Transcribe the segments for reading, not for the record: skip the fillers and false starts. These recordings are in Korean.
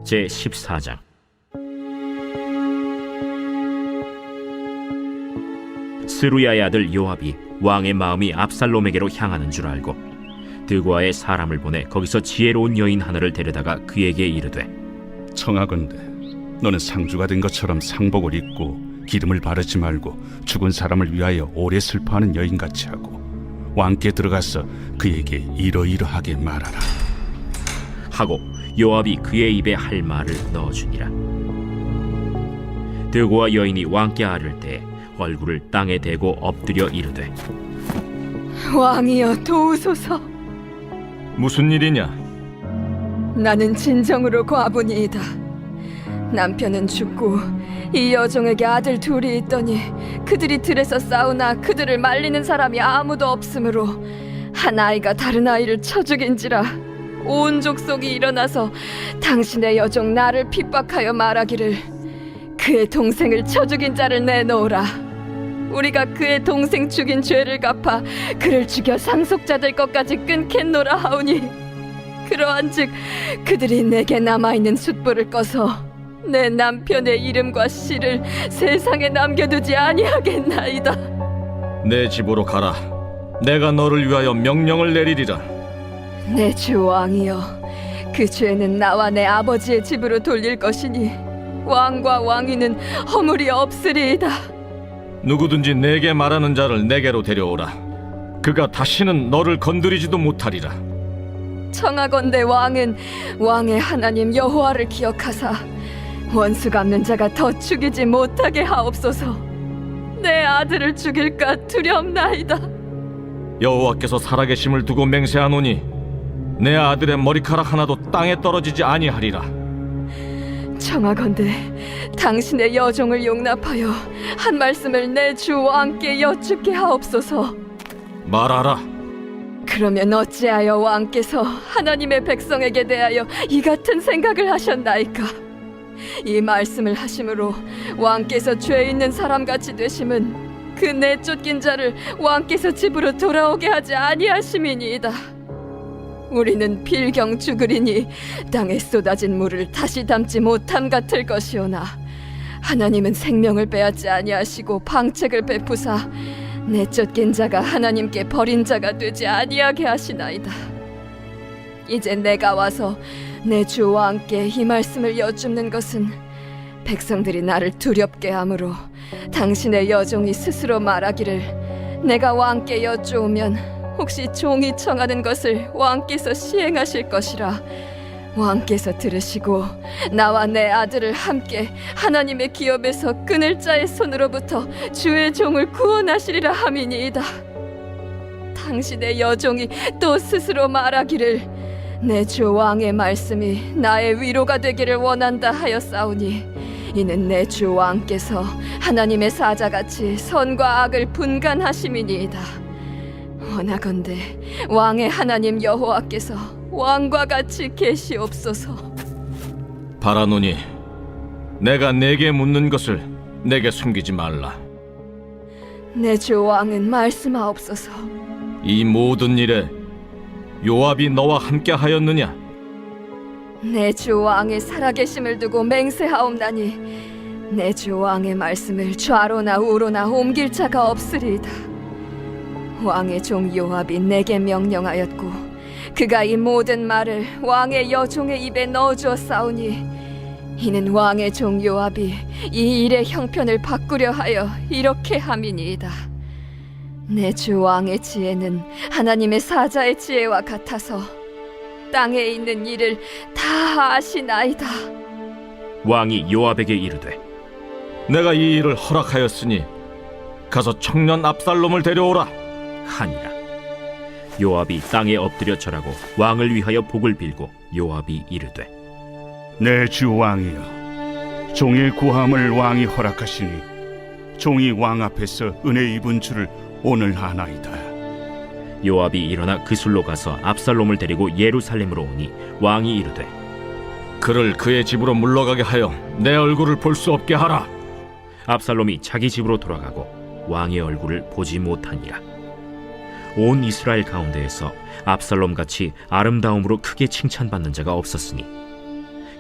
제14장. 스루야의 아들 요압이 왕의 마음이 압살롬에게로 향하는 줄 알고 드고아에 사람을 보내 거기서 지혜로운 여인 하나를 데려다가 그에게 이르되, 청하건대 너는 상주가 된 것처럼 상복을 입고 기름을 바르지 말고 죽은 사람을 위하여 오래 슬퍼하는 여인같이 하고 왕께 들어가서 그에게 이러이러하게 말하라 하고 요압이 그의 입에 할 말을 넣어주니라. 드고아 여인이 왕께 아를 때 얼굴을 땅에 대고 엎드려 이르되, 왕이여 도우소서. 무슨 일이냐? 나는 진정으로 과부니이다. 남편은 죽고 이 여종에게 아들 둘이 있더니 그들이 들에서 싸우나 그들을 말리는 사람이 아무도 없으므로 한 아이가 다른 아이를 쳐 죽인지라 온 족속이 일어나서 당신의 여종 나를 핍박하여 말하기를 그의 동생을 쳐 죽인 자를 내놓으라. 우리가 그의 동생 죽인 죄를 갚아 그를 죽여 상속자들 것까지 끊겠노라 하오니, 그러한즉 그들이 내게 남아있는 숫불을 꺼서 내 남편의 이름과 씨를 세상에 남겨두지 아니하겠나이다. 내 집으로 가라. 내가 너를 위하여 명령을 내리리라. 내 주 왕이여, 그 죄는 나와 내 아버지의 집으로 돌릴 것이니 왕과 왕위는 허물이 없으리이다. 누구든지 내게 말하는 자를 내게로 데려오라. 그가 다시는 너를 건드리지도 못하리라. 청하건대 왕은 왕의 하나님 여호와를 기억하사 원수 갚는 자가 더 죽이지 못하게 하옵소서. 내 아들을 죽일까 두렵나이다. 여호와께서 살아계심을 두고 맹세하노니 내 아들의 머리카락 하나도 땅에 떨어지지 아니하리라. 청하건대 당신의 여종을 용납하여 한 말씀을 내 주 왕께 여쭙게 하옵소서. 말하라. 그러면 어찌하여 왕께서 하나님의 백성에게 대하여 이 같은 생각을 하셨나이까? 이 말씀을 하심으로 왕께서 죄 있는 사람같이 되심은 그 내쫓긴 자를 왕께서 집으로 돌아오게 하지 아니하심이니이다. 우리는 필경 죽으리니 땅에 쏟아진 물을 다시 담지 못함 같을 것이오나 하나님은 생명을 빼앗지 아니하시고 방책을 베푸사 내쫓긴 자가 하나님께 버린 자가 되지 아니하게 하시나이다. 이제 내가 와서 내 주 왕께 이 말씀을 여쭙는 것은 백성들이 나를 두렵게 하므로 당신의 여종이 스스로 말하기를 내가 왕께 여쭈오면 혹시 종이 청하는 것을 왕께서 시행하실 것이라 왕께서 들으시고 나와 내 아들을 함께 하나님의 기업에서 끊을 자의 손으로부터 주의 종을 구원하시리라 함이니이다. 당신의 여종이 또 스스로 말하기를 내 주 왕의 말씀이 나의 위로가 되기를 원한다 하였사오니 이는 내 주 왕께서 하나님의 사자같이 선과 악을 분간하심이니이다. 원하건대 왕의 하나님 여호와께서 왕과 같이 계시옵소서. 바라노니 내가 내게 묻는 것을 내게 숨기지 말라. 내 주 왕은 말씀하옵소서. 이 모든 일에 요압이 너와 함께 하였느냐? 내 주 왕의 살아계심을 두고 맹세하옵나니 내 주 왕의 말씀을 좌로나 우로나 옮길 자가 없으리이다. 왕의 종 요압이 내게 명령하였고 그가 이 모든 말을 왕의 여종의 입에 넣어주었사오니 이는 왕의 종 요압이 이 일의 형편을 바꾸려 하여 이렇게 함이니이다. 내 주 왕의 지혜는 하나님의 사자의 지혜와 같아서 땅에 있는 일을 다 아시나이다. 왕이 요압에게 이르되, 내가 이 일을 허락하였으니 가서 청년 압살롬을 데려오라 하니라. 요압이 땅에 엎드려 절하고 왕을 위하여 복을 빌고 요압이 이르되, 내 주 왕이여, 종의 구함을 왕이 허락하시니 종이 왕 앞에서 은혜 입은 줄을 오늘 아나이다. 요압이 일어나 그술로 가서 압살롬을 데리고 예루살렘으로 오니 왕이 이르되, 그를 그의 집으로 물러가게 하여 내 얼굴을 볼 수 없게 하라. 압살롬이 자기 집으로 돌아가고 왕의 얼굴을 보지 못하니라. 온 이스라엘 가운데에서 압살롬같이 아름다움으로 크게 칭찬받는 자가 없었으니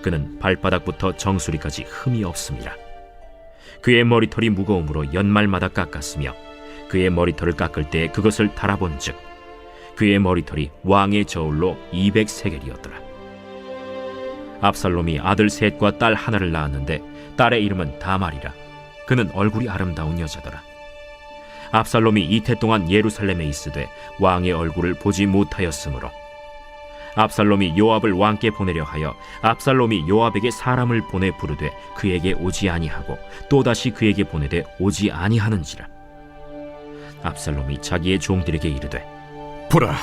그는 발바닥부터 정수리까지 흠이 없습니다. 그의 머리털이 무거움으로 연말마다 깎았으며 그의 머리털을 깎을 때 그것을 달아본즉 그의 머리털이 왕의 저울로 200세겔이었더라. 압살롬이 아들 셋과 딸 하나를 낳았는데 딸의 이름은 다말이라. 그는 얼굴이 아름다운 여자더라. 압살롬이 이태 동안 예루살렘에 있으되 왕의 얼굴을 보지 못하였으므로 압살롬이 요압을 왕께 보내려 하여 압살롬이 요압에게 사람을 보내 부르되 그에게 오지 아니하고 또다시 그에게 보내되 오지 아니하는지라. 압살롬이 자기의 종들에게 이르되 보라,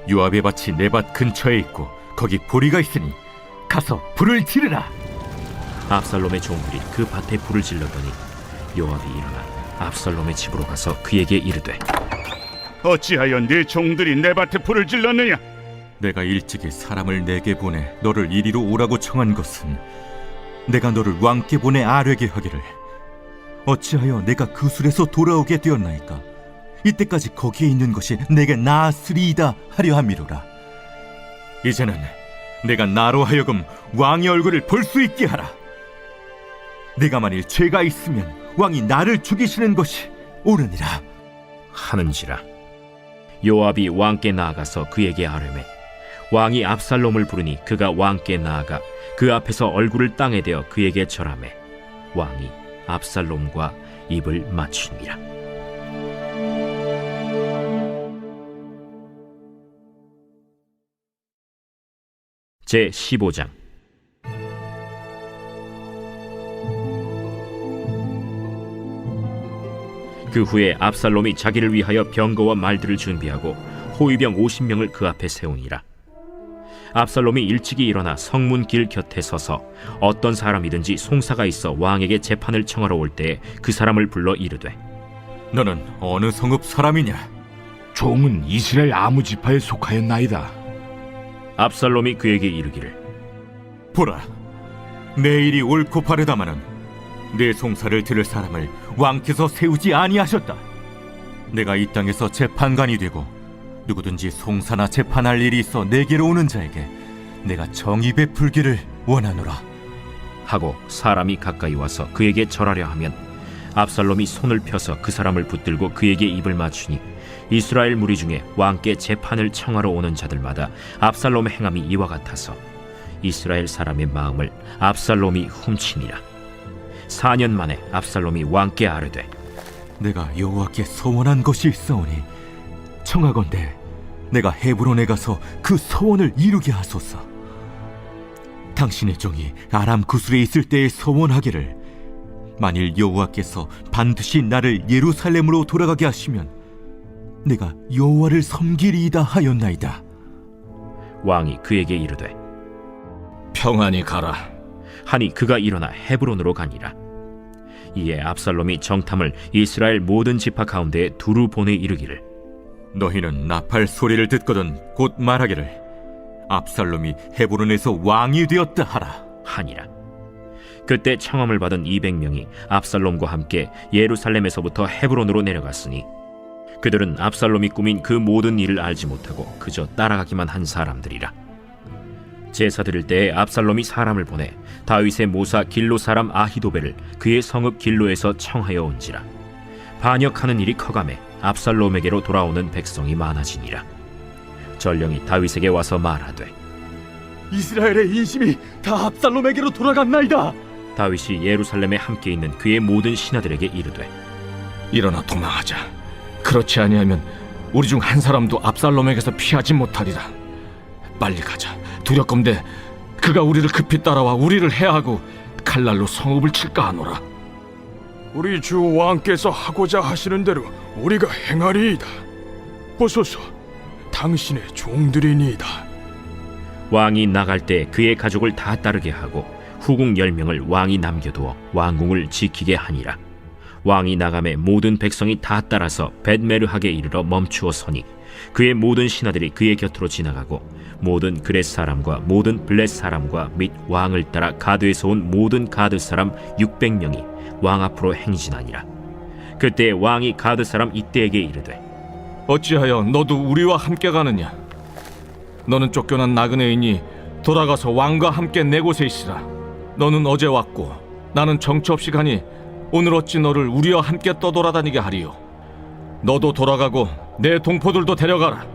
요압의 밭이 내 밭 근처에 있고 거기 보리가 있으니 가서 불을 지르라. 압살롬의 종들이 그 밭에 불을 질렀더니 요압이 일어나 압살롬의 집으로 가서 그에게 이르되 어찌하여 네 종들이 내 밭에 불을 질렀느냐? 내가 일찍이 사람을 내게 보내 너를 이리로 오라고 청한 것은 내가 너를 왕께 보내 아뢰게 하기를 어찌하여 내가 그 술에서 돌아오게 되었나이까? 이때까지 거기에 있는 것이 내게 나았으리이다 하려 함이로라. 이제는 내가 나로 하여금 왕의 얼굴을 볼 수 있게 하라. 내가 만일 죄가 있으면 왕이 나를 죽이시는 것이 옳으니라 하는지라. 요압이 왕께 나아가서 그에게 아뢰매 왕이 압살롬을 부르니 그가 왕께 나아가 그 앞에서 얼굴을 땅에 대어 그에게 절하매 왕이 압살롬과 입을 맞추니라. 제 15장. 그 후에 압살롬이 자기를 위하여 병거와 말들을 준비하고 호위병 50명을 그 앞에 세우니라. 압살롬이 일찍이 일어나 성문 길 곁에 서서 어떤 사람이든지 송사가 있어 왕에게 재판을 청하러 올 때에 그 사람을 불러 이르되 너는 어느 성읍 사람이냐? 종은 이스라엘 아무 지파에 속하였나이다. 압살롬이 그에게 이르기를 보라, 내 일이 옳고 바르다마는 내 송사를 들을 사람을 왕께서 세우지 아니하셨다. 내가 이 땅에서 재판관이 되고 누구든지 송사나 재판할 일이 있어 내게로 오는 자에게 내가 정의 베풀기를 원하노라 하고 사람이 가까이 와서 그에게 절하려 하면 압살롬이 손을 펴서 그 사람을 붙들고 그에게 입을 맞추니 이스라엘 무리 중에 왕께 재판을 청하러 오는 자들마다 압살롬의 행함이 이와 같아서 이스라엘 사람의 마음을 압살롬이 훔치니라. 4년 만에 압살롬이 왕께 아뢰되 내가 여호와께 서원한 것이 있사오니 청하건대 내가 헤브론에 가서 그 서원을 이루게 하소서. 당신의 종이 아람 구술에 있을 때에 서원하기를 만일 여호와께서 반드시 나를 예루살렘으로 돌아가게 하시면 내가 여호와를 섬기리이다 하였나이다. 왕이 그에게 이르되 평안히 가라 하니 그가 일어나 헤브론으로 가니라. 이에 압살롬이 정탐을 이스라엘 모든 지파 가운데에 두루 보내 이르기를 너희는 나팔 소리를 듣거든 곧 말하기를 압살롬이 헤브론에서 왕이 되었다 하라 하니라. 그때 청함을 받은 200명이 압살롬과 함께 예루살렘에서부터 헤브론으로 내려갔으니 그들은 압살롬이 꾸민 그 모든 일을 알지 못하고 그저 따라가기만 한 사람들이라. 제사 드릴 때에 압살롬이 사람을 보내 다윗의 모사 길로 사람 아히도벨을 그의 성읍 길로에서 청하여 온지라. 반역하는 일이 커가매 압살롬에게로 돌아오는 백성이 많아지니라. 전령이 다윗에게 와서 말하되 이스라엘의 인심이 다 압살롬에게로 돌아갔나이다. 다윗이 예루살렘에 함께 있는 그의 모든 신하들에게 이르되 일어나 도망하자. 그렇지 아니하면 우리 중 한 사람도 압살롬에게서 피하지 못하리라. 빨리 가자. 두렵건대 그가 우리를 급히 따라와 우리를 해하고 칼날로 성읍을 칠까 하노라. 우리 주 왕께서 하고자 하시는 대로 우리가 행하리이다. 보소서, 당신의 종들이니이다. 왕이 나갈 때 그의 가족을 다 따르게 하고 후궁 10명을 왕이 남겨두어 왕궁을 지키게 하니라. 왕이 나감에 모든 백성이 다 따라서 벳메르하게 이르러 멈추어 서니 그의 모든 신하들이 그의 곁으로 지나가고 모든 그렛 사람과 모든 블렛 사람과 및 왕을 따라 가드에서 온 모든 가드 사람 600명이 왕 앞으로 행진하니라. 그때 왕이 가드 사람 이때에게 이르되 어찌하여 너도 우리와 함께 가느냐? 너는 쫓겨난 나그네이니 돌아가서 왕과 함께 내 곳에 있으라. 너는 어제 왔고 나는 정처 없이 가니 오늘 어찌 너를 우리와 함께 떠돌아다니게 하리요. 너도 돌아가고 내 동포들도 데려가라.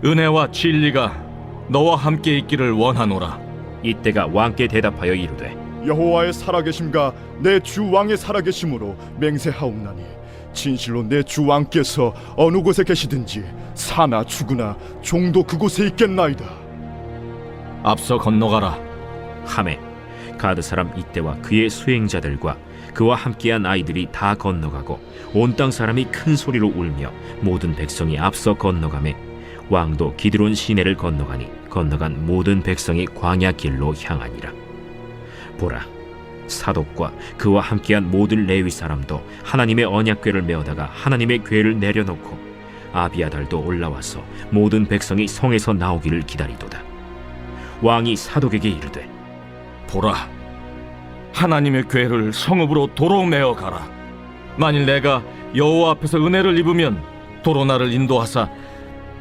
은혜와 진리가 너와 함께 있기를 원하노라. 이때가 왕께 대답하여 이르되 여호와의 살아계심과 내 주 왕의 살아계심으로 맹세하옵나니 진실로 내 주 왕께서 어느 곳에 계시든지 사나 죽으나 종도 그곳에 있겠나이다. 앞서 건너가라. 하매 가드 사람 이때와 그의 수행자들과 그와 함께한 아이들이 다 건너가고 온 땅 사람이 큰 소리로 울며 모든 백성이 앞서 건너가매 왕도 기드론 시내를 건너가니 건너간 모든 백성이 광야 길로 향하니라. 보라, 사독과 그와 함께한 모든 레위 사람도 하나님의 언약궤를 메어다가 하나님의 궤를 내려놓고 아비아달도 올라와서 모든 백성이 성에서 나오기를 기다리도다. 왕이 사독에게 이르되 보라, 하나님의 궤를 성읍으로 도로 메어 가라. 만일 내가 여호와 앞에서 은혜를 입으면 도로 나를 인도하사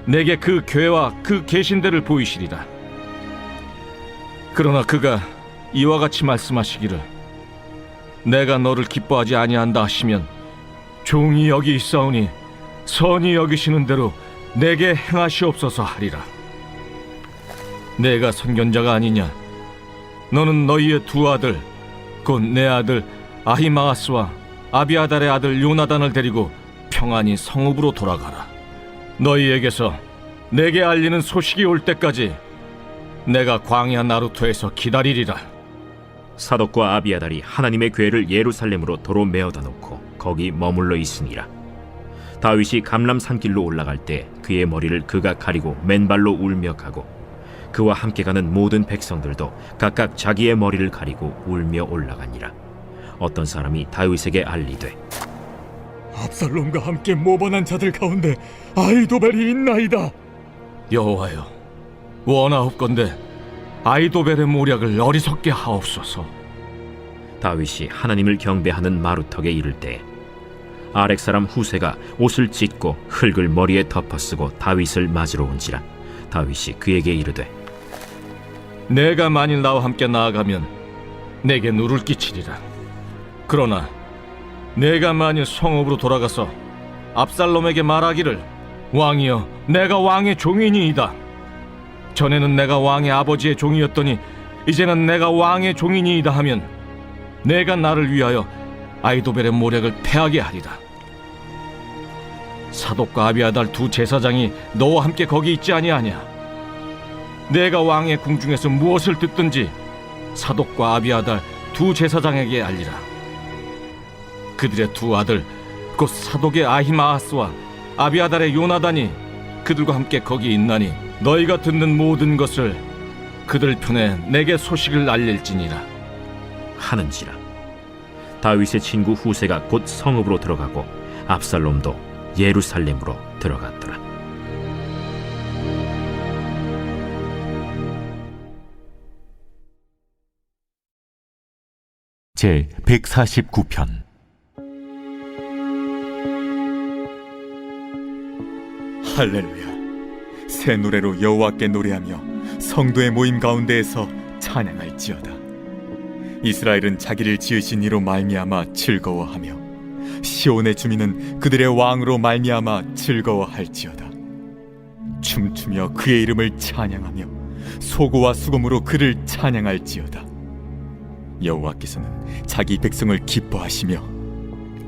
내게 그 궤와 그 계신대를 보이시리라. 그러나 그가 이와 같이 말씀하시기를 내가 너를 기뻐하지 아니한다 하시면 종이 여기 있사오니 선히 여기시는 대로 내게 행하시옵소서 하리라. 내가 선견자가 아니냐? 너는 너희의 두 아들 곧 내 아들 아히마아스와 아비아달의 아들 요나단을 데리고 평안히 성읍으로 돌아가라. 너희에게서 내게 알리는 소식이 올 때까지 내가 광야 나루토에서 기다리리라. 사독과 아비아달이 하나님의 궤를 예루살렘으로 도로 메어다 놓고 거기 머물러 있으니라. 다윗이 감람 산길로 올라갈 때 그의 머리를 그가 가리고 맨발로 울며 가고 그와 함께 가는 모든 백성들도 각각 자기의 머리를 가리고 울며 올라가니라. 어떤 사람이 다윗에게 알리되 압살롬과 함께 모반한 자들 가운데 아히도벨이 있나이다. 여호와여, 원하옵건대 아히도벨의 모략을 어리석게 하옵소서. 다윗이 하나님을 경배하는 마루턱에 이를 때 아렉 사람 후세가 옷을 찢고 흙을 머리에 덮어쓰고 다윗을 맞으러 온지라. 다윗이 그에게 이르되 내가 만일 나와 함께 나아가면 내게 누를 끼치리라. 그러나 내가 만일 성읍으로 돌아가서 압살롬에게 말하기를 왕이여, 내가 왕의 종이니이다. 전에는 내가 왕의 아버지의 종이었더니 이제는 내가 왕의 종이니이다 하면 내가 나를 위하여 아히도벨의 모략을 패하게 하리라. 사독과 아비아달 두 제사장이 너와 함께 거기 있지 아니하냐? 내가 왕의 궁중에서 무엇을 듣든지 사독과 아비아달 두 제사장에게 알리라. 그들의 두 아들 곧 사독의 아히마아스와 아비아달의 요나단이 그들과 함께 거기 있나니 너희가 듣는 모든 것을 그들 편에 내게 소식을 알릴지니라 하는지라. 다윗의 친구 후세가 곧 성읍으로 들어가고 압살롬도 예루살렘으로 들어갔더라. 제 149편. 할렐루야. 새 노래로 여호와께 노래하며 성도의 모임 가운데에서 찬양할지어다. 이스라엘은 자기를 지으신 이로 말미암아 즐거워하며 시온의 주민은 그들의 왕으로 말미암아 즐거워할지어다. 춤추며 그의 이름을 찬양하며 소고와 수금으로 그를 찬양할지어다. 여호와께서는 자기 백성을 기뻐하시며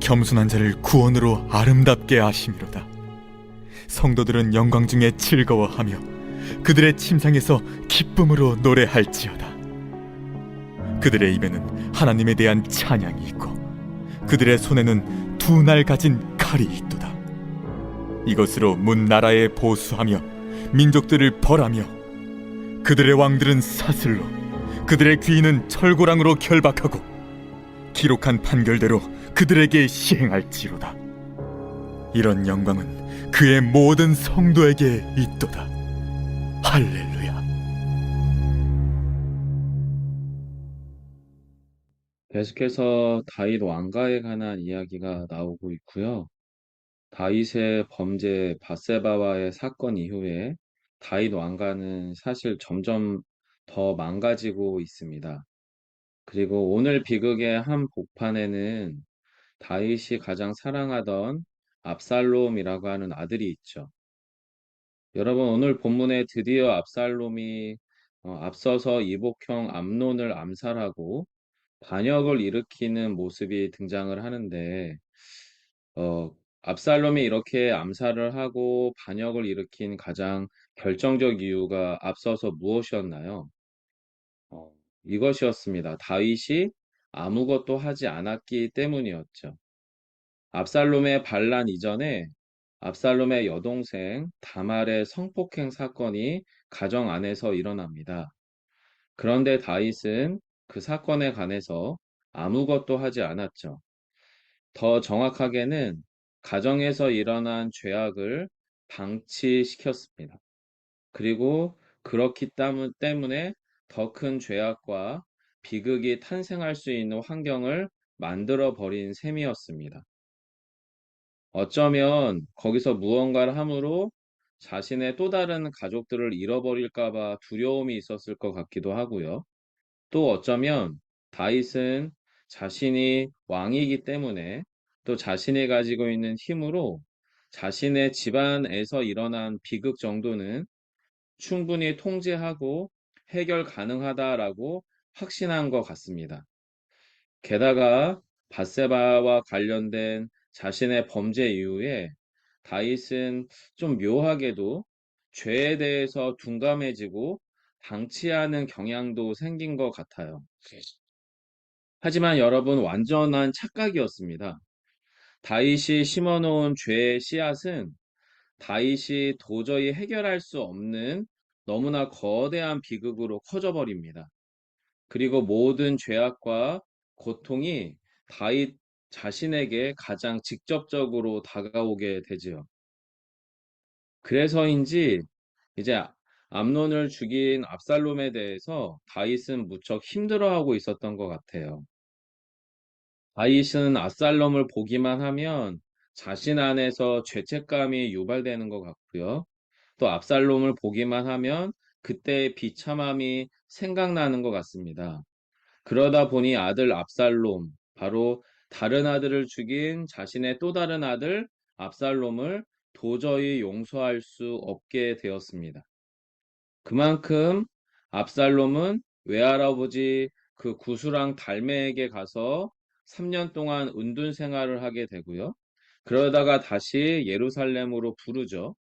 겸손한 자를 구원으로 아름답게 하심이로다. 성도들은 영광 중에 즐거워하며 그들의 침상에서 기쁨으로 노래할지어다. 그들의 입에는 하나님에 대한 찬양이 있고 그들의 손에는 두 날 가진 칼이 있도다. 이것으로 문 나라에 보수하며 민족들을 벌하며 그들의 왕들은 사슬로 그들의 귀인은 철고랑으로 결박하고 기록한 판결대로 그들에게 시행할지로다. 이런 영광은 그의 모든 성도에게 있도다. 할렐루야. 계속해서 다윗 왕가에 관한 이야기가 나오고 있고요. 다윗의 범죄 바세바와의 사건 이후에 다윗 왕가는 사실 점점 더 망가지고 있습니다. 그리고 오늘 비극의 한 복판에는 다윗이 가장 사랑하던 압살롬이라고 하는 아들이 있죠. 여러분, 오늘 본문에 드디어 압살롬이 앞서서 이복형 암논을 암살하고 반역을 일으키는 모습이 등장을 하는데, 어, 압살롬이 이렇게 암살을 하고 반역을 일으킨 가장 결정적 이유가 앞서서 무엇이었나요? 이것이었습니다. 다윗이 아무것도 하지 않았기 때문이었죠. 압살롬의 반란 이전에 압살롬의 여동생 다말의 성폭행 사건이 가정 안에서 일어납니다. 그런데 다윗은 그 사건에 관해서 아무것도 하지 않았죠. 더 정확하게는 가정에서 일어난 죄악을 방치시켰습니다. 그리고 그렇기 때문에 더 큰 죄악과 비극이 탄생할 수 있는 환경을 만들어 버린 셈이었습니다. 어쩌면 거기서 무언가를 함으로 자신의 또 다른 가족들을 잃어버릴까 봐 두려움이 있었을 것 같기도 하고요. 또 어쩌면 다윗은 자신이 왕이기 때문에 또 자신이 가지고 있는 힘으로 자신의 집안에서 일어난 비극 정도는 충분히 통제하고 해결 가능하다라고 확신한 것 같습니다. 게다가 밧세바와 관련된 자신의 범죄 이후에 다윗은 좀 묘하게도 죄에 대해서 둔감해지고 방치하는 경향도 생긴 것 같아요. 하지만 여러분, 완전한 착각이었습니다. 다윗이 심어놓은 죄의 씨앗은 다윗이 도저히 해결할 수 없는 너무나 거대한 비극으로 커져버립니다. 그리고 모든 죄악과 고통이 다윗 자신에게 가장 직접적으로 다가오게 되지요. 그래서인지 이제 암논을 죽인 압살롬에 대해서 다윗은 무척 힘들어하고 있었던 것 같아요. 다윗은 압살롬을 보기만 하면 자신 안에서 죄책감이 유발되는 것 같고요. 또 압살롬을 보기만 하면 그때의 비참함이 생각나는 것 같습니다. 그러다 보니 아들 압살롬, 바로 다른 아들을 죽인 자신의 또 다른 아들 압살롬을 도저히 용서할 수 없게 되었습니다. 그만큼 압살롬은 외할아버지 그 구수랑 달메에게 가서 3년 동안 은둔 생활을 하게 되고요. 그러다가 다시 예루살렘으로 부르죠.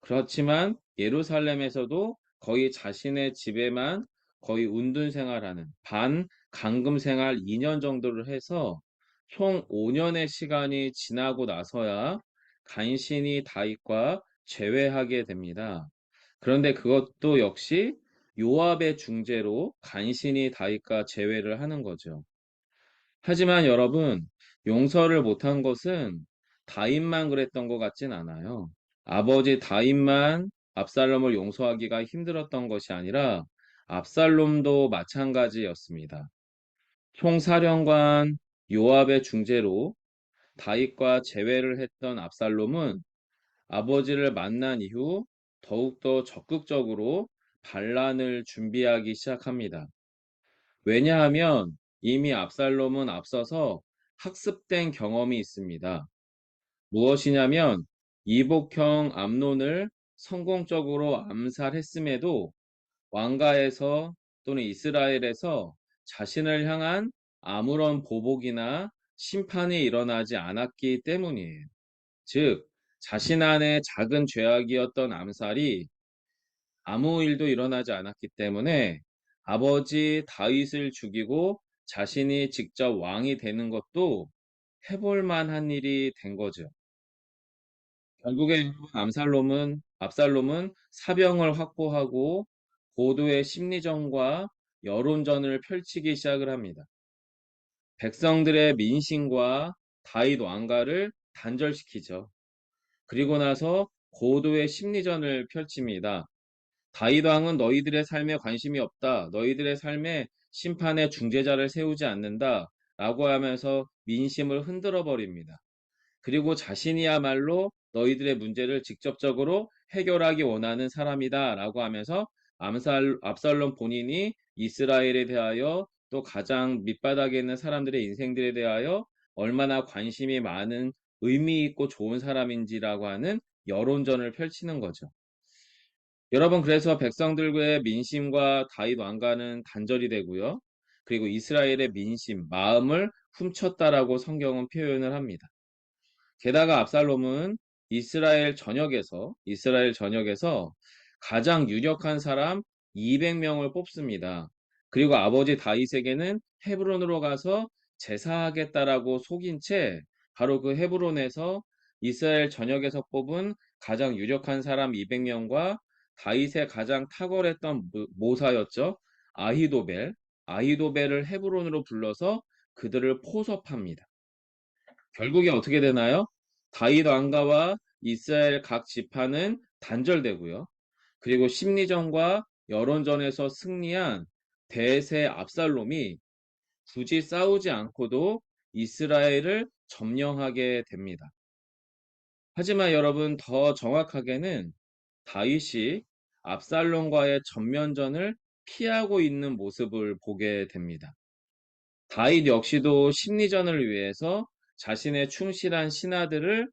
그렇지만 예루살렘에서도 거의 자신의 집에만 거의 운둔 생활하는 반감금 생활 2년 정도를 해서 총 5년의 시간이 지나고 나서야 간신히 다윗과 재회하게 됩니다. 그런데 그것도 역시 요압의 중재로 간신히 다윗과 재회를 하는 거죠. 하지만 여러분, 용서를 못한 것은 다윗만 그랬던 것 같진 않아요. 아버지 다윗만 압살롬을 용서하기가 힘들었던 것이 아니라 압살롬도 마찬가지였습니다. 총사령관 요압의 중재로 다윗과 재회를 했던 압살롬은 아버지를 만난 이후 더욱더 적극적으로 반란을 준비하기 시작합니다. 왜냐하면 이미 압살롬은 앞서서 학습된 경험이 있습니다. 무엇이냐면 이복형 암논을 성공적으로 암살했음에도 왕가에서 또는 이스라엘에서 자신을 향한 아무런 보복이나 심판이 일어나지 않았기 때문이에요. 즉, 자신 안에 작은 죄악이었던 암살이 아무 일도 일어나지 않았기 때문에 아버지 다윗을 죽이고 자신이 직접 왕이 되는 것도 해볼 만한 일이 된 거죠. 결국에 압살롬은 사병을 확보하고 고도의 심리전과 여론전을 펼치기 시작을 합니다. 백성들의 민심과 다윗 왕가를 단절시키죠. 그리고 나서 고도의 심리전을 펼칩니다. 다윗 왕은 너희들의 삶에 관심이 없다. 너희들의 삶에 심판의 중재자를 세우지 않는다. 라고 하면서 민심을 흔들어 버립니다. 그리고 자신이야말로 너희들의 문제를 직접적으로 해결하기 원하는 사람이다 라고 하면서 압살롬 본인이 이스라엘에 대하여 또 가장 밑바닥에 있는 사람들의 인생들에 대하여 얼마나 관심이 많은 의미 있고 좋은 사람인지라고 하는 여론전을 펼치는 거죠. 여러분, 그래서 백성들과의 민심과 다윗 왕과는 단절이 되고요. 그리고 이스라엘의 민심, 마음을 훔쳤다라고 성경은 표현을 합니다. 게다가 압살롬은 이스라엘 전역에서 가장 유력한 사람 200명을 뽑습니다. 그리고 아버지 다윗에게는 헤브론으로 가서 제사하겠다라고 속인 채 바로 그 헤브론에서 이스라엘 전역에서 뽑은 가장 유력한 사람 200명과 다윗의 가장 탁월했던 모사였죠. 아히도벨을 헤브론으로 불러서 그들을 포섭합니다. 결국에 어떻게 되나요? 다윗 왕가와 이스라엘 각 지파는 단절되고요. 그리고 심리전과 여론전에서 승리한 대세 압살롬이 굳이 싸우지 않고도 이스라엘을 점령하게 됩니다. 하지만 여러분, 더 정확하게는 다윗이 압살롬과의 전면전을 피하고 있는 모습을 보게 됩니다. 다윗 역시도 심리전을 위해서 자신의 충실한 신하들을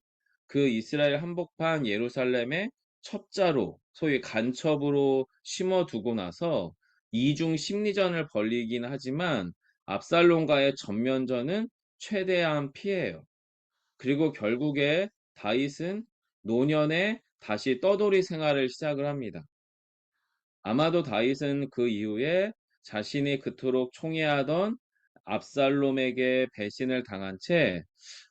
그 이스라엘 한복판 예루살렘의 첩자로, 소위 간첩으로 심어두고 나서 이중 심리전을 벌이긴 하지만 압살롬과의 전면전은 최대한 피해요. 그리고 결국에 다윗은 노년에 다시 떠돌이 생활을 시작을 합니다. 아마도 다윗은 그 이후에 자신이 그토록 총애하던 압살롬에게 배신을 당한 채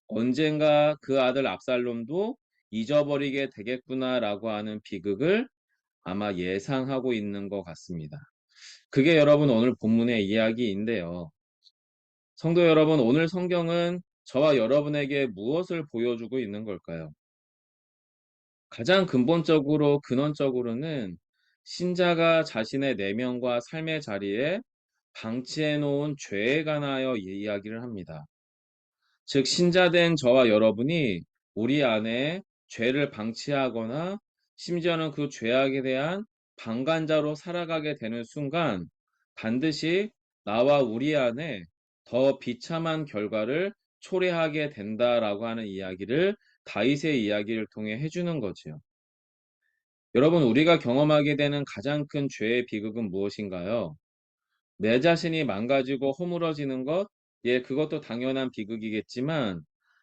언젠가 그 아들 압살롬도 잊어버리게 되겠구나라고 하는 비극을 아마 예상하고 있는 것 같습니다. 그게 여러분 오늘 본문의 이야기인데요. 성도 여러분, 오늘 성경은 저와 여러분에게 무엇을 보여주고 있는 걸까요? 가장 근원적으로는 신자가 자신의 내면과 삶의 자리에 방치해 놓은 죄에 관하여 이야기를 합니다. 즉, 신자된 저와 여러분이 우리 안에 죄를 방치하거나 심지어는 그 죄악에 대한 방관자로 살아가게 되는 순간 반드시 나와 우리 안에 더 비참한 결과를 초래하게 된다라고 하는 이야기를 다윗의 이야기를 통해 해주는 거지요. 여러분, 우리가 경험하게 되는 가장 큰 죄의 비극은 무엇인가요? 내 자신이 망가지고 허물어지는 것, 예, 그것도 당연한 비극이겠지만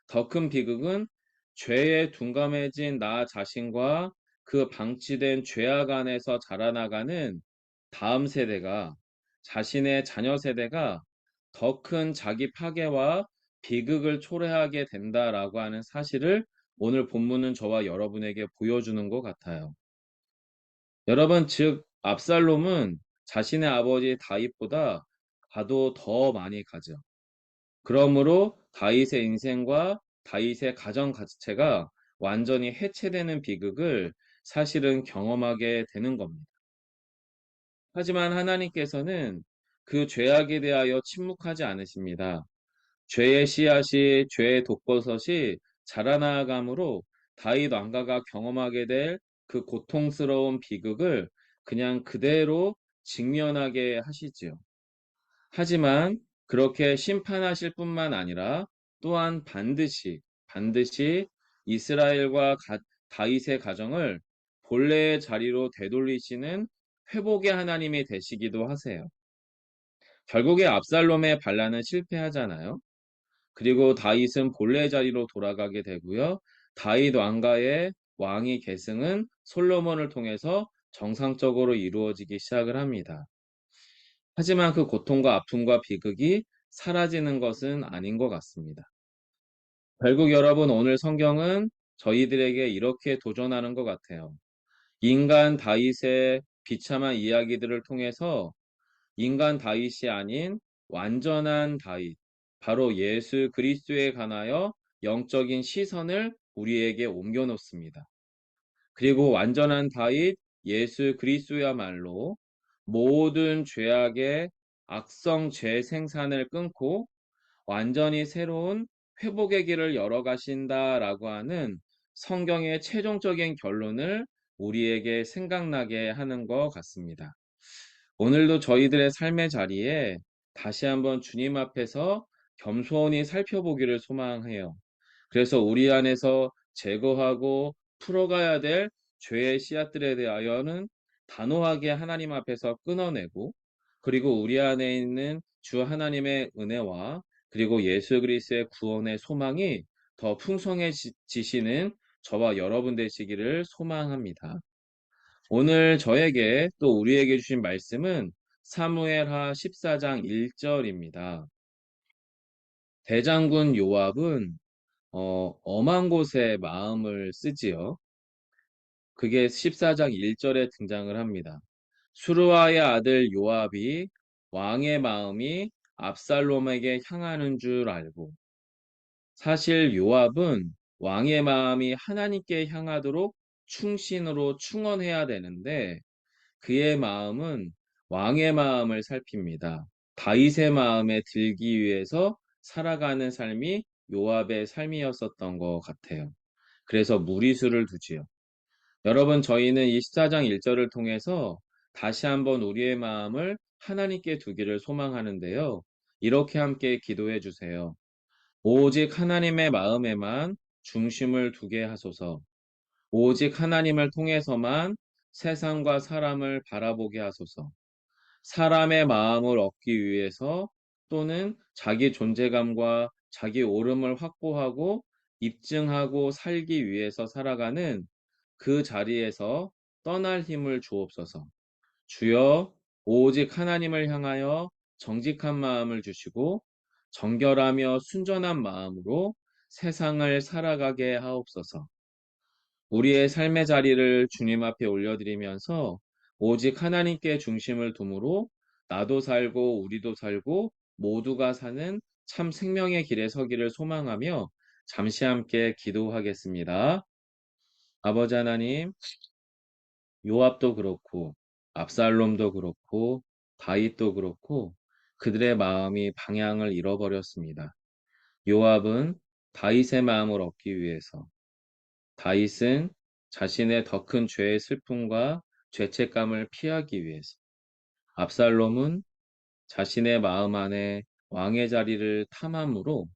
더 큰 비극은 죄에 둔감해진 나 자신과 그 방치된 죄악 안에서 자라나가는 다음 세대가, 자신의 자녀 세대가 더 큰 자기 파괴와 비극을 초래하게 된다라고 하는 사실을 오늘 본문은 저와 여러분에게 보여주는 것 같아요. 여러분, 즉 압살롬은 자신의 아버지 다윗보다 가도 더 많이 가죠. 그러므로 다윗의 인생과 다윗의 가정 자체가 완전히 해체되는 비극을 사실은 경험하게 되는 겁니다. 하지만 하나님께서는 그 죄악에 대하여 침묵하지 않으십니다. 죄의 씨앗이, 죄의 독버섯이 자라나감으로 다윗 왕가가 경험하게 될 그 고통스러운 비극을 그냥 그대로 직면하게 하시지요. 하지만 그렇게 심판하실 뿐만 아니라 또한 반드시 이스라엘과 다윗의 가정을 본래의 자리로 되돌리시는 회복의 하나님이 되시기도 하세요. 결국에 압살롬의 반란은 실패하잖아요. 그리고 다윗은 본래 자리로 돌아가게 되고요. 다윗 왕가의 왕위 계승은 솔로몬을 통해서 정상적으로 이루어지기 시작을 합니다. 하지만 그 고통과 아픔과 비극이 사라지는 것은 아닌 것 같습니다. 결국 여러분, 오늘 성경은 저희들에게 이렇게 도전하는 것 같아요. 인간 다윗의 비참한 이야기들을 통해서 인간 다윗이 아닌 완전한 다윗, 바로 예수 그리스도에 관하여 영적인 시선을 우리에게 옮겨놓습니다. 그리고 완전한 다윗, 예수 그리스도야말로 모든 죄악의 악성 죄 생산을 끊고 완전히 새로운 회복의 길을 열어가신다라고 하는 성경의 최종적인 결론을 우리에게 생각나게 하는 것 같습니다. 오늘도 저희들의 삶의 자리에 다시 한번 주님 앞에서 겸손히 살펴보기를 소망해요. 그래서 우리 안에서 제거하고 풀어가야 될 죄의 씨앗들에 대하여는 단호하게 하나님 앞에서 끊어내고, 그리고 우리 안에 있는 주 하나님의 은혜와 그리고 예수 그리스도의 구원의 소망이 더 풍성해지시는 저와 여러분 되시기를 소망합니다. 오늘 저에게 또 우리에게 주신 말씀은 사무엘하 14장 1절입니다. 대장군 요압은 엄한 곳에 마음을 쓰지요. 그게 14장 1절에 등장을 합니다. 수르와의 아들 요압이 왕의 마음이 압살롬에게 향하는 줄 알고, 사실 요압은 왕의 마음이 하나님께 향하도록 충신으로 충원해야 되는데 그의 마음은 왕의 마음을 살핍니다. 다윗의 마음에 들기 위해서 살아가는 삶이 요압의 삶이었었던 것 같아요. 그래서 무리수를 두지요. 여러분, 저희는 이 14장 1절을 통해서 다시 한번 우리의 마음을 하나님께 두기를 소망하는데요. 이렇게 함께 기도해 주세요. 오직 하나님의 마음에만 중심을 두게 하소서. 오직 하나님을 통해서만 세상과 사람을 바라보게 하소서. 사람의 마음을 얻기 위해서 또는 자기 존재감과 자기 오름을 확보하고 입증하고 살기 위해서 살아가는 그 자리에서 떠날 힘을 주옵소서. 주여, 오직 하나님을 향하여 정직한 마음을 주시고 정결하며 순전한 마음으로 세상을 살아가게 하옵소서. 우리의 삶의 자리를 주님 앞에 올려드리면서 오직 하나님께 중심을 두므로 나도 살고 우리도 살고 모두가 사는 참 생명의 길에 서기를 소망하며 잠시 함께 기도하겠습니다. 아버지 하나님, 요압도 그렇고 압살롬도 그렇고 다윗도 그렇고 그들의 마음이 방향을 잃어버렸습니다. 요압은 다윗의 마음을 얻기 위해서, 다윗은 자신의 더 큰 죄의 슬픔과 죄책감을 피하기 위해서, 압살롬은 자신의 마음 안에 왕의 자리를 탐함으로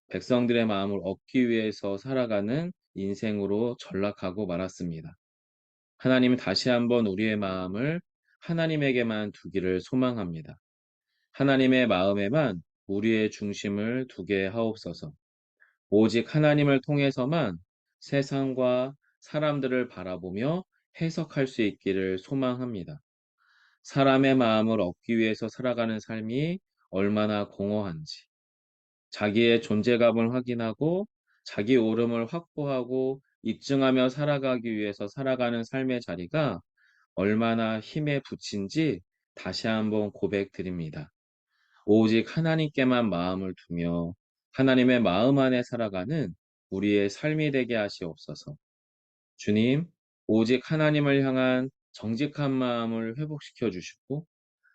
백성들의 마음을 얻기 위해서 살아가는 인생으로 전락하고 말았습니다. 하나님, 다시 한번 우리의 마음을 하나님에게만 두기를 소망합니다. 하나님의 마음에만 우리의 중심을 두게 하옵소서. 오직 하나님을 통해서만 세상과 사람들을 바라보며 해석할 수 있기를 소망합니다. 사람의 마음을 얻기 위해서 살아가는 삶이 얼마나 공허한지, 자기의 존재감을 확인하고 자기 오름을 확보하고 입증하며 살아가기 위해서 살아가는 삶의 자리가 얼마나 힘에 부친지 다시 한번 고백드립니다. 오직 하나님께만 마음을 두며 하나님의 마음 안에 살아가는 우리의 삶이 되게 하시옵소서. 주님, 오직 하나님을 향한 정직한 마음을 회복시켜 주시고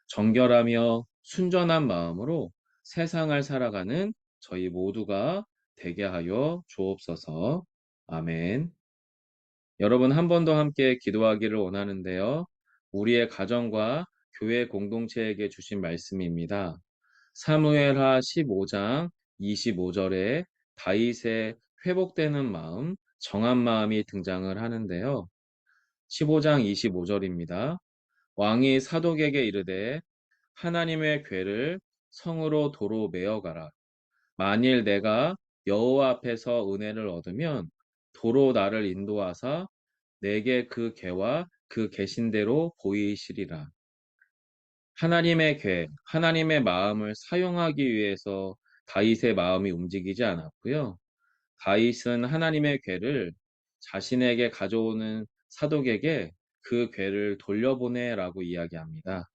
정결하며 순전한 마음으로 세상을 살아가는 저희 모두가 되게 하여 주옵소서. 아멘. 여러분, 한 번 더 함께 기도하기를 원하는데요. 우리의 가정과 교회 공동체에게 주신 말씀입니다. 사무엘하 15장 25절에 다윗의 회복되는 마음, 정한 마음이 등장을 하는데요. 15장 25절입니다. 왕이 사독에게 이르되 하나님의 궤를 성으로 도로 메어가라. 만일 내가 여호와 앞에서 은혜를 얻으면 도로 나를 인도하사 내게 그 궤와 그 계신대로 보이시리라. 하나님의 궤, 하나님의 마음을 사용하기 위해서 다윗의 마음이 움직이지 않았고요. 다윗은 하나님의 궤를 자신에게 가져오는 사독에게 그 궤를 돌려보내라고 이야기합니다.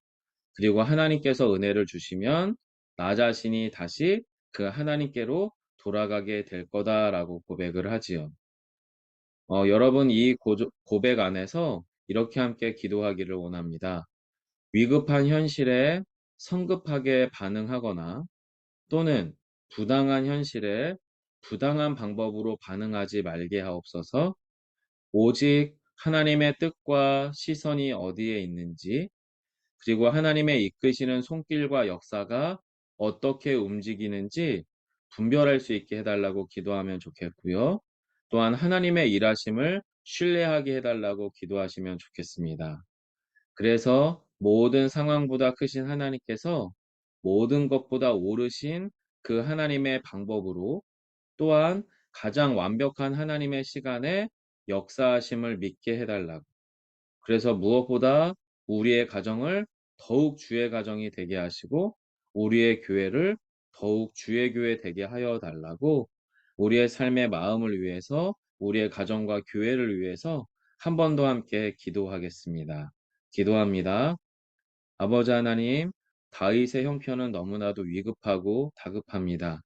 그리고 하나님께서 은혜를 주시면 나 자신이 다시 그 하나님께로 돌아가게 될 거다라고 고백을 하지요. 여러분, 이 고백 안에서 이렇게 함께 기도하기를 원합니다. 위급한 현실에 성급하게 반응하거나 또는 부당한 현실에 부당한 방법으로 반응하지 말게 하옵소서. 오직 하나님의 뜻과 시선이 어디에 있는지, 그리고 하나님의 이끄시는 손길과 역사가 어떻게 움직이는지 분별할 수 있게 해달라고 기도하면 좋겠고요. 또한 하나님의 일하심을 신뢰하게 해달라고 기도하시면 좋겠습니다. 그래서 모든 상황보다 크신 하나님께서 모든 것보다 오르신 그 하나님의 방법으로 또한 가장 완벽한 하나님의 시간에 역사하심을 믿게 해달라고. 그래서 무엇보다 우리의 가정을 더욱 주의 가정이 되게 하시고 우리의 교회를 더욱 주의 교회 되게 하여 달라고 우리의 삶의 마음을 위해서 우리의 가정과 교회를 위해서 한 번 더 함께 기도하겠습니다. 기도합니다. 아버지 하나님, 다윗의 형편은 너무나도 위급하고 다급합니다.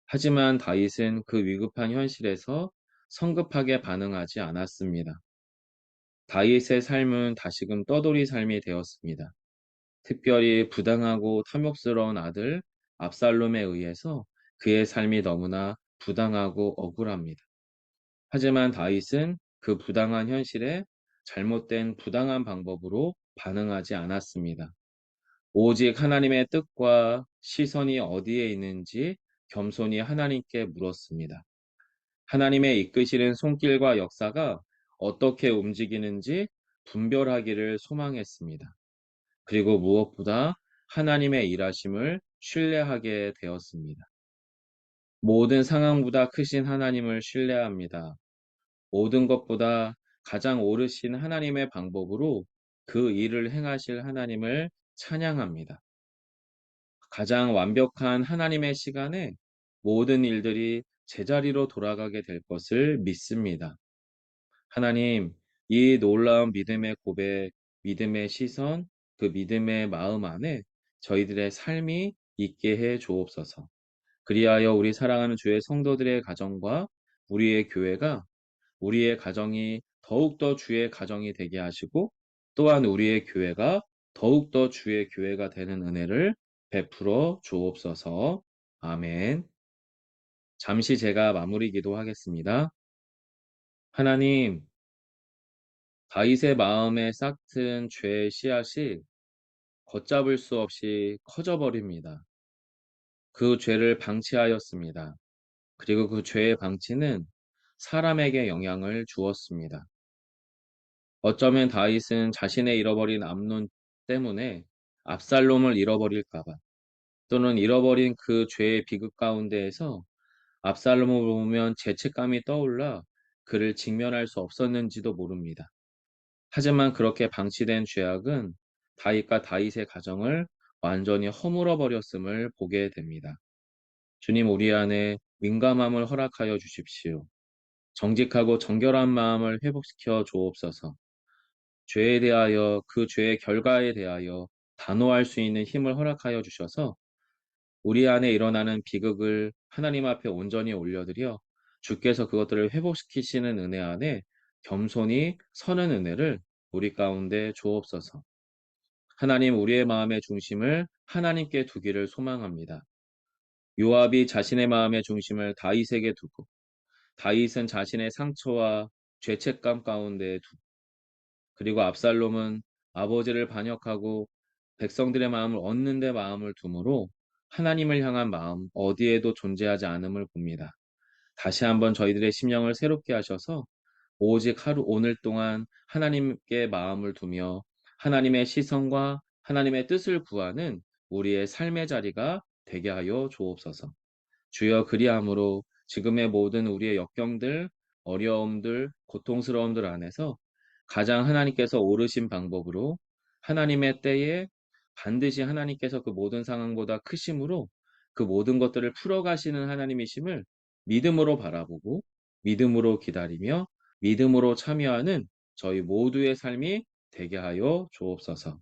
하지만 다윗은 그 위급한 현실에서 성급하게 반응하지 않았습니다. 다윗의 삶은 다시금 떠돌이 삶이 되었습니다. 특별히 부당하고 탐욕스러운 아들 압살롬에 의해서 그의 삶이 너무나 부당하고 억울합니다. 하지만 다윗은 그 부당한 현실에 잘못된 부당한 방법으로 반응하지 않았습니다. 오직 하나님의 뜻과 시선이 어디에 있는지 겸손히 하나님께 물었습니다. 하나님의 이끄시는 손길과 역사가 어떻게 움직이는지 분별하기를 소망했습니다. 그리고 무엇보다 하나님의 일하심을 신뢰하게 되었습니다. 모든 상황보다 크신 하나님을 신뢰합니다. 모든 것보다 가장 오르신 하나님의 방법으로 그 일을 행하실 하나님을 찬양합니다. 가장 완벽한 하나님의 시간에 모든 일들이 제자리로 돌아가게 될 것을 믿습니다. 하나님, 이 놀라운 믿음의 고백, 믿음의 시선, 그 믿음의 마음 안에 저희들의 삶이 있게 해 주옵소서. 그리하여 우리 사랑하는 주의 성도들의 가정과 우리의 교회가 우리의 가정이 더욱더 주의 가정이 되게 하시고 또한 우리의 교회가 더욱더 주의 교회가 되는 은혜를 베풀어 주옵소서. 아멘. 잠시 제가 마무리 기도하겠습니다. 하나님, 다윗의 마음에 싹튼 죄의 씨앗이 걷잡을 수 없이 커져버립니다. 그 죄를 방치하였습니다. 그리고 그 죄의 방치는 사람에게 영향을 주었습니다. 어쩌면 다윗은 자신의 잃어버린 암논 때문에 압살롬을 잃어버릴까봐 또는 잃어버린 그 죄의 비극 가운데에서 압살롬을 보면 죄책감이 떠올라 그를 직면할 수 없었는지도 모릅니다. 하지만 그렇게 방치된 죄악은 다윗과 다윗의 가정을 완전히 허물어 버렸음을 보게 됩니다. 주님, 우리 안에 민감함을 허락하여 주십시오. 정직하고 정결한 마음을 회복시켜 주옵소서. 죄에 대하여 그 죄의 결과에 대하여 단호할 수 있는 힘을 허락하여 주셔서 우리 안에 일어나는 비극을 하나님 앞에 온전히 올려드려 주께서 그것들을 회복시키시는 은혜 안에 겸손히 서는 은혜를 우리 가운데 주옵소서. 하나님, 우리의 마음의 중심을 하나님께 두기를 소망합니다. 요압이 자신의 마음의 중심을 다윗에게 두고 다윗은 자신의 상처와 죄책감 가운데 두고 그리고 압살롬은 아버지를 반역하고 백성들의 마음을 얻는 데 마음을 두므로 하나님을 향한 마음 어디에도 존재하지 않음을 봅니다. 다시 한번 저희들의 심령을 새롭게 하셔서 오직 하루 오늘 동안 하나님께 마음을 두며 하나님의 시선과 하나님의 뜻을 구하는 우리의 삶의 자리가 되게 하여 주옵소서. 주여, 그리함으로 지금의 모든 우리의 역경들, 어려움들, 고통스러움들 안에서 가장 하나님께서 오르신 방법으로 하나님의 때에 반드시 하나님께서 그 모든 상황보다 크심으로 그 모든 것들을 풀어가시는 하나님이심을 믿음으로 바라보고 믿음으로 기다리며 믿음으로 참여하는 저희 모두의 삶이 되게 하여 주옵소서.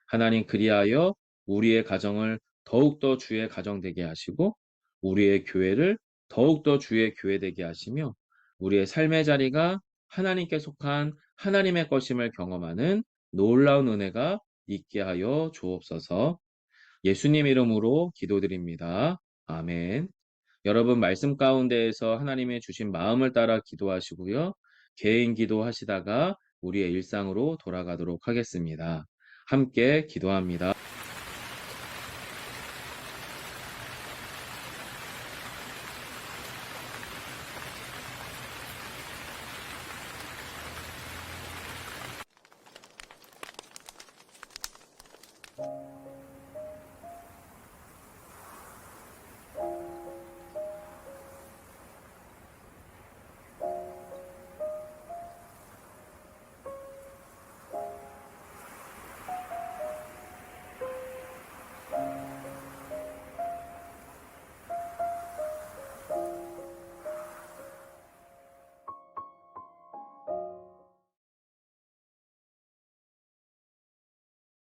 하나님, 그리하여 우리의 가정을 더욱더 주의 가정 되게 하시고 우리의 교회를 더욱더 주의 교회 되게 하시며 우리의 삶의 자리가 하나님께 속한 하나님의 것임을 경험하는 놀라운 은혜가 있게 하여 주옵소서. 예수님 이름으로 기도드립니다. 아멘. 여러분, 말씀 가운데에서 하나님의 주신 마음을 따라 기도하시고요. 개인 기도하시다가 우리의 일상으로 돌아가도록 하겠습니다. 함께 기도합니다.